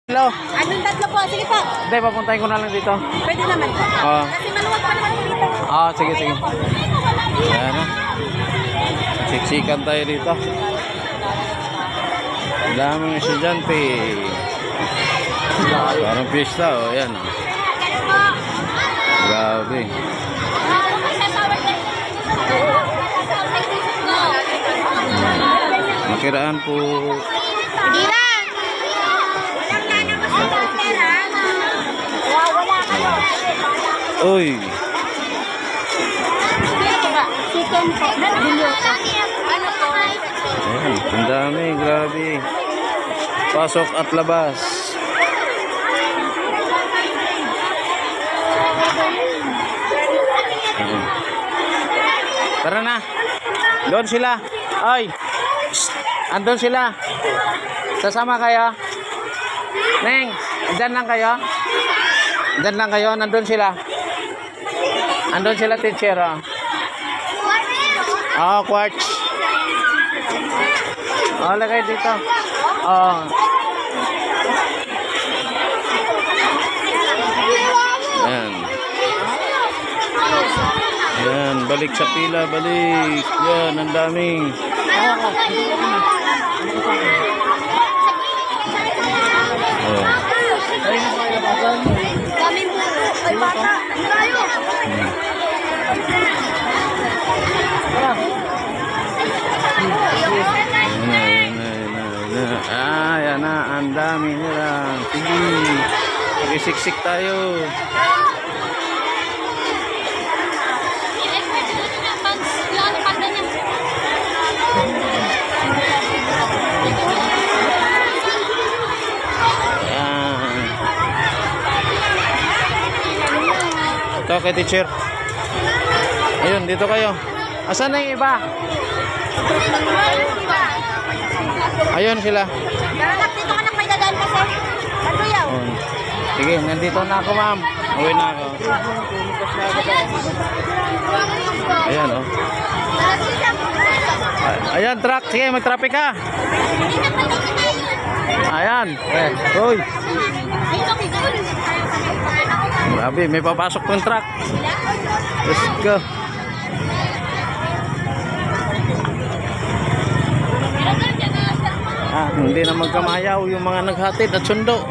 Hello. Anong tatlo po? Sige po. Hindi, papuntahin ko na lang dito. Pwede naman po. Oo. Kasi maluwag pa naman po dito. Sige, sige. Ayan na. Siksikan tayo dito. Ang daming estudyante. Parang pista, oh. Ayan, oh. Grabe. Makiraan po. Hindi lang. Walang lana mo sa water, ha? Wala kayo. Uy. Chicken po. Ano po? Ayan, ang dami. Grabe. Pasok at labas. Ayan. Tara na. Doon sila. Ay. Psst. Andun sila. Sasama kayo? Neng, andyan lang kayo? Andyan lang kayo? Nandun sila. Andun sila, teacher. Quartz. Lagay dito. Ayan. Ayan, balik sa pila, balik. Yan, ang dami. Daming buro. Ay, bata. Tayo. Yan na, ang dami nila. Sige, mag-isiksik tayo. Ayan. Ito kay teacher. Ayun, dito kayo. Asan na yung iba? Ayun sila. Naranak dito ka nang may dadaan kasi. Nagkuyaw. Sige, nandito na ako, ma'am. Uwi na ako. Ayan, oh. Ayan, truck. Sige, mag-traffic ka. Ayan. Uy. Grabe, may papasok pang truck. Let's go. Hindi na magkamayaw yung mga naghatid at sundo.